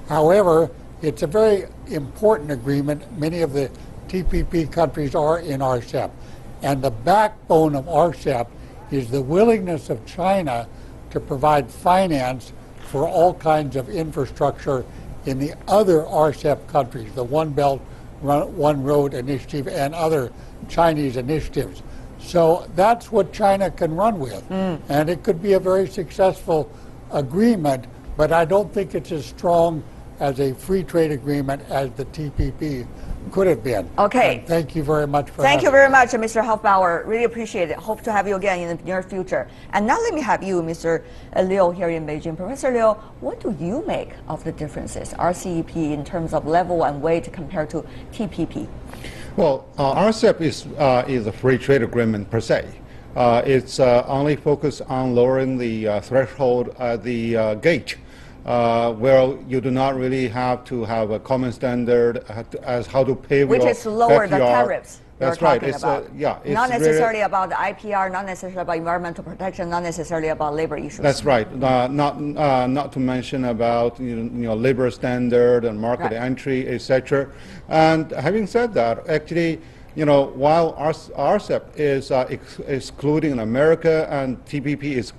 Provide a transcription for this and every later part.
However, it's a very important agreement. Many of the TPP countries are in RCEP. And the backbone of RCEP is the willingness of China to provide finance for all kinds of infrastructure in the other RCEP countries, the One Belt, One Road initiative and other Chinese initiatives. So that's what China can run with. And it could be a very successful agreement, but I don't think it's as strong as a free trade agreement as the TPP could have been. Okay. And thank you very much for Thank you having very me. much, Mr. Hofbauer. Really appreciate it. Hope to have you again in the near future. And now let me have you, Mr. Liu, here in Beijing. Professor Liu, what do you make of the differences, RCEP in terms of level and weight compared to TPP? Well, RCEP is a free trade agreement per se. It's only focused on lowering the threshold at the gate. Where you do not really have to have a common standard as how to pay Which your is lower the backyard. tariffs. That's right. It's yeah. It's not necessarily really, about the IPR, not necessarily about environmental protection, not necessarily about labor issues. That's right. Not to mention about labor standard and market entry, etc. And having said that, actually, while RCEP is excluding America and TPP is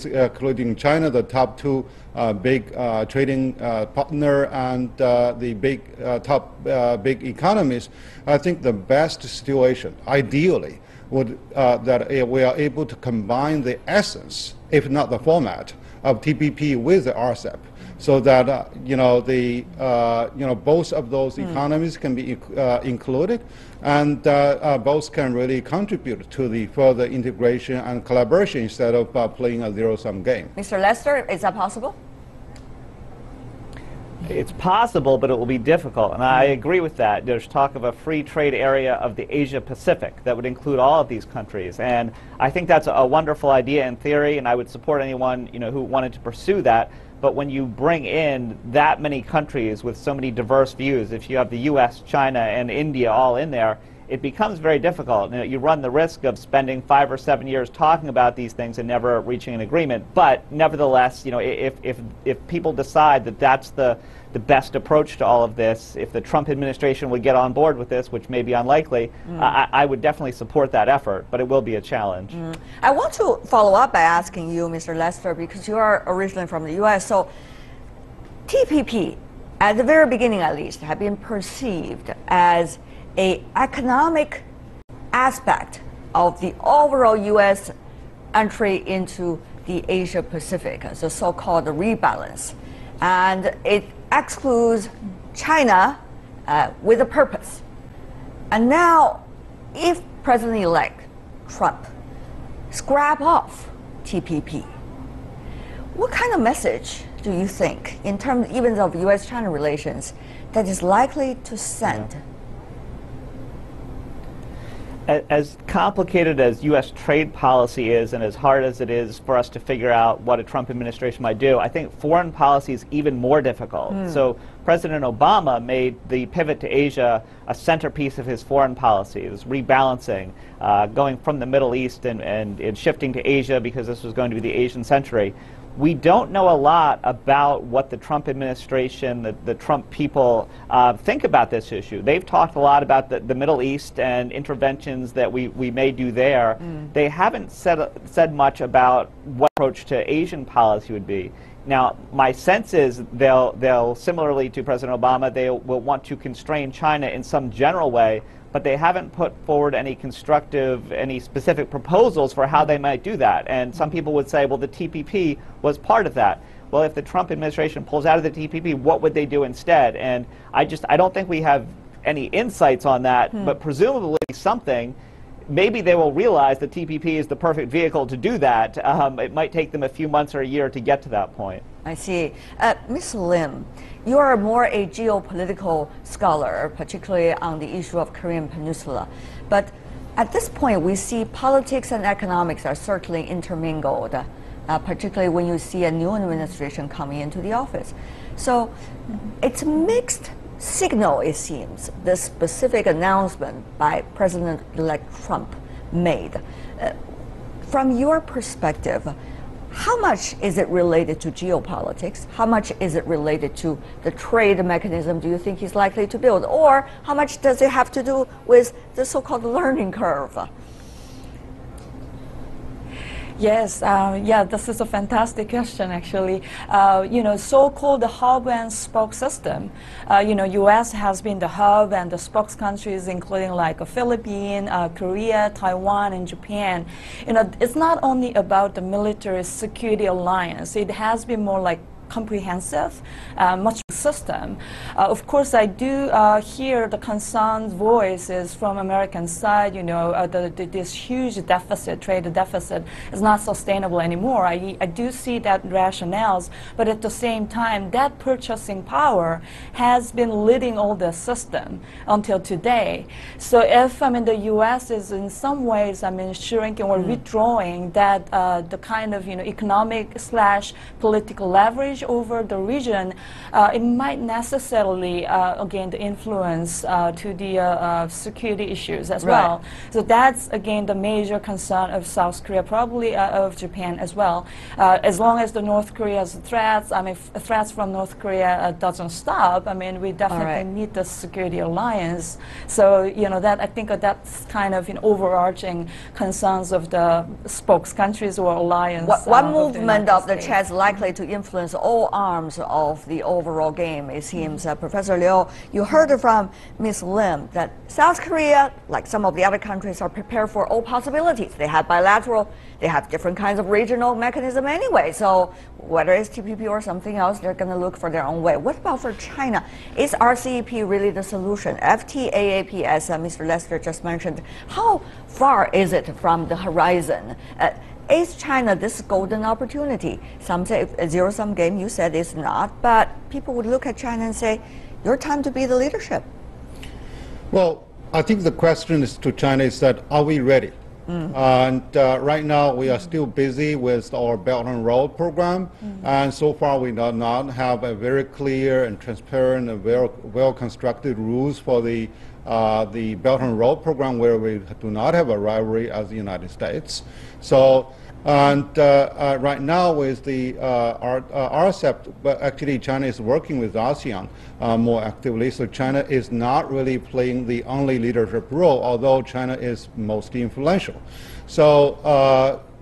including China, the top two big trading partner and the big economies, I think the best situation, ideally, would that we are able to combine the essence, if not the format, of TPP with the RCEP, so that both of those economies can be included, and both can really contribute to the further integration and collaboration instead of playing a zero-sum game. Mr. Lester, is that possible? It's possible, but it will be difficult, and I agree with that. There's talk of a free trade area of the Asia Pacific that would include all of these countries, and I think that's a wonderful idea in theory, and I would support anyone who wanted to pursue that. But when you bring in that many countries with so many diverse views, if you have the U.S., China, and India all in there, it becomes very difficult. You run the risk of spending 5 or 7 years talking about these things and never reaching an agreement. But nevertheless, if people decide that that's the best approach to all of this, if the Trump administration would get on board with this, which may be unlikely, I would definitely support that effort, but it will be a challenge. I want to follow up by asking you, Mr. Lester, because you are originally from the U.S., so TPP, at the very beginning at least, had been perceived as an economic aspect of the overall U.S. entry into the Asia Pacific, the so-called rebalance. And it excludes China with a purpose. And now, if President-elect Trump scrap off TPP, what kind of message do you think, in terms even of U.S.-China relations, that is likely to send? As complicated as U.S. trade policy is, and as hard as it is for us to figure out what a Trump administration might do, I think foreign policy is even more difficult. So President Obama made the pivot to Asia a centerpiece of his foreign policy. It was rebalancing, going from the Middle East and shifting to Asia because this was going to be the Asian century. We don't know a lot about what the Trump administration, the Trump people think about this issue. They've talked a lot about the Middle East and interventions that we may do there. They haven't said much about what approach to Asian policy would be. Now, my sense is they'll similarly to President Obama, they will want to constrain China in some general way, but they haven't put forward any specific proposals for how they might do that. And some people would say, well, the TPP was part of that. Well, if the Trump administration pulls out of the TPP, what would they do instead? And I don't think we have any insights on that, but presumably something. Maybe they will realize the TPP is the perfect vehicle to do that. It might take them a few months or a year to get to that point. I see. Ms. Lim, you are more a geopolitical scholar, particularly on the issue of Korean Peninsula. But at this point, we see politics and economics are certainly intermingled, particularly when you see a new administration coming into the office. So it's a mixed signal, it seems, the specific announcement by President-elect Trump made. From your perspective, How much is it related to geopolitics? How much is it related to the trade mechanism do you think he's likely to build? Or how much does it have to do with the so-called learning curve? Yes, yeah, this is a fantastic question, actually. So-called the hub and spoke system. U.S. has been the hub and the spokes countries, including like Philippines, Korea, Taiwan, and Japan. It's not only about the military security alliance. It has been more like comprehensive, much system. Of course, I do hear the concerned voices from American side. This huge deficit, trade deficit, is not sustainable anymore. I do see that rationales, but at the same time, that purchasing power has been leading all the system until today. So if the U.S. is in some ways, shrinking or withdrawing that the kind of economic/political leverage over the region, it might necessarily again the influence to the security issues as well. So that's again the major concern of South Korea, probably of Japan as well. As long as the North Korea's threats, if threats from North Korea doesn't stop, we definitely need the security alliance. So that I think that's kind of overarching concerns of the spokes countries or alliance. One movement of the chess likely to influence all arms of the overall game, it seems. Professor Liu, you heard from Ms. Lim that South Korea, like some of the other countries, are prepared for all possibilities. They have bilateral, they have different kinds of regional mechanism anyway. So whether it's TPP or something else, they're going to look for their own way. What about for China? Is RCEP really the solution? FTAAP, as Mr. Lester just mentioned, how far is it from the horizon? Is China this golden opportunity? Some say a zero-sum game, you said it's not, but people would look at China and say, your time to be the leadership. Well, I think the question is to China is that, are we ready? And right now we are still busy with our Belt and Road program, and so far we do not have a very clear and transparent and well-constructed rules for the Belt and Road program, where we do not have a rivalry as the United States. So, right now with the RCEP, but actually China is working with ASEAN more actively. So China is not really playing the only leadership role, although China is most influential. So,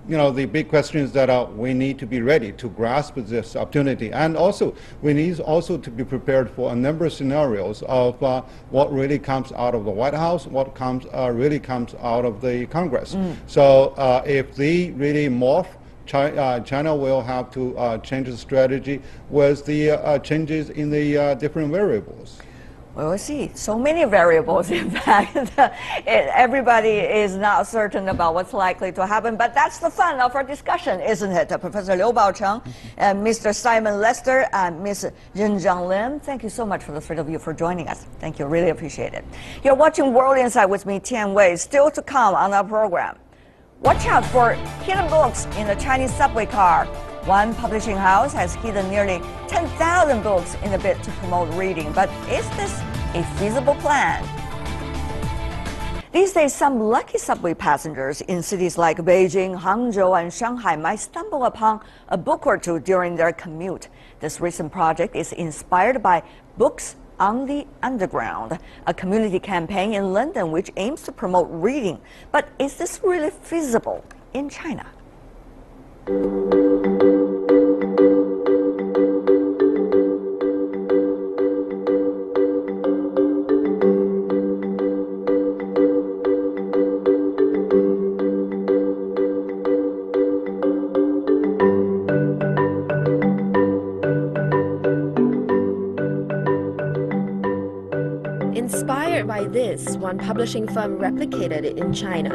the big question is that we need to be ready to grasp this opportunity, and also we need also to be prepared for a number of scenarios of what really comes out of the White House, what really comes out of the Congress. So if they really morph, China will have to change the strategy with the changes in the different variables. We'll see. So many variables, in fact. Everybody is not certain about what's likely to happen, but that's the fun of our discussion, isn't it? Professor Liu Baocheng, Mr. Simon Lester, and Ms. Zhenjiang Lim, thank you so much for the three of you for joining us. Thank you. Really appreciate it. You're watching World Insight with me, Tian Wei. Still to come on our program. Watch out for hidden books in the Chinese subway car. One publishing house has hidden nearly 10,000 books in a bid to promote reading. But is this a feasible plan? These days, some lucky subway passengers in cities like Beijing, Hangzhou, and Shanghai might stumble upon a book or two during their commute. This recent project is inspired by Books on the Underground, a community campaign in London which aims to promote reading. But is this really feasible in China? Inspired by this, one publishing firm replicated it in China.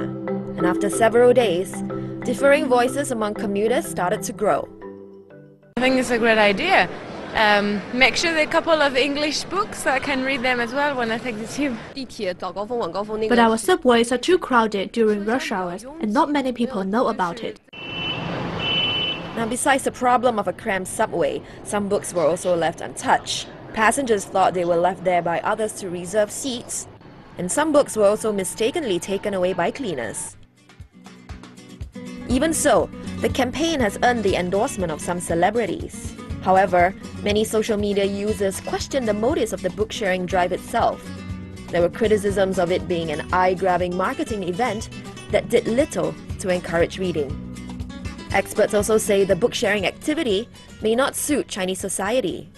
And after several days, differing voices among commuters started to grow. I think it's a great idea. Make sure there are a couple of English books so I can read them as well when I take the tube. But our subways are too crowded during rush hours, and not many people know about it. Now, besides the problem of a cramped subway, some books were also left untouched. Passengers thought they were left there by others to reserve seats, and some books were also mistakenly taken away by cleaners. Even so, The campaign has earned the endorsement of some celebrities. However, many social media users question the motives of the book sharing drive itself. There were criticisms of it being an eye-grabbing marketing event that did little to encourage reading. Experts also say the book sharing activity may not suit Chinese society.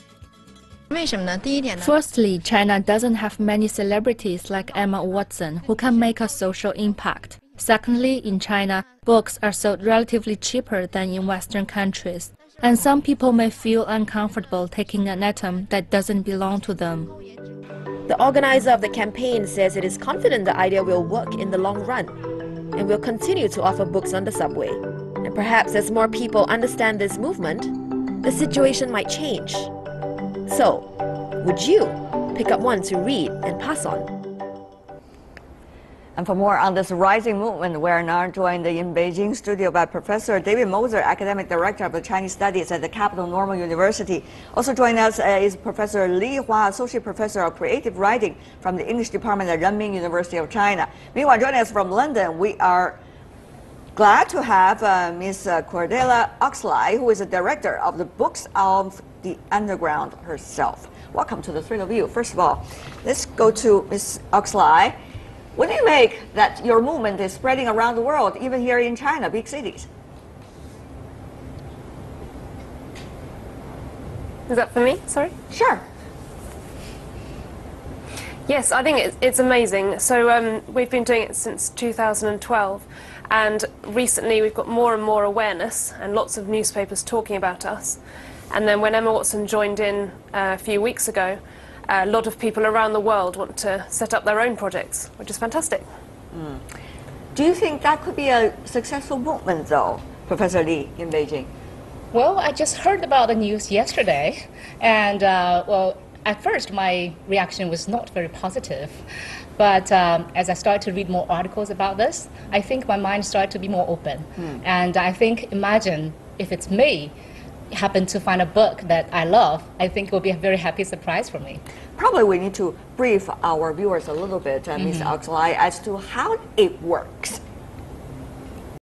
Firstly, China doesn't have many celebrities like Emma Watson who can make a social impact. Secondly, in China, books are sold relatively cheaper than in Western countries, and some people may feel uncomfortable taking an item that doesn't belong to them. The organizer of the campaign says it is confident the idea will work in the long run and will continue to offer books on the subway. And perhaps as more people understand this movement, the situation might change. So, would you pick up one to read and pass on? And for more on this rising movement, we are now joined in Beijing studio by Professor David Moser, Academic Director of the Chinese Studies at the Capital Normal University. Also joining us is Professor Li Hua, Associate Professor of Creative Writing from the English Department at Renmin University of China. Meanwhile, joining us from London, we are glad to have Ms. Cordelia Oxley, who is the Director of the Books of the Underground herself. Welcome to the three of you. First of all, let's go to Ms. Oxley. What do you make that your movement is spreading around the world, even here in China, big cities? Is that for me? Sorry? Sure. Yes, I think it's amazing. So we've been doing it since 2012, and recently we've got more and more awareness and lots of newspapers talking about us. And then when Emma Watson joined in a few weeks ago, a lot of people around the world want to set up their own projects, which is fantastic. Do you think that could be a successful movement, though, Professor Li, in Beijing? Well, I just heard about the news yesterday, and well, at first my reaction was not very positive. But as I started to read more articles about this, I think my mind started to be more open. And I think, imagine if it's me, happen to find a book that I love, I think it will be a very happy surprise for me. Probably we need to brief our viewers a little bit, Ms. Oxley, as to how it works.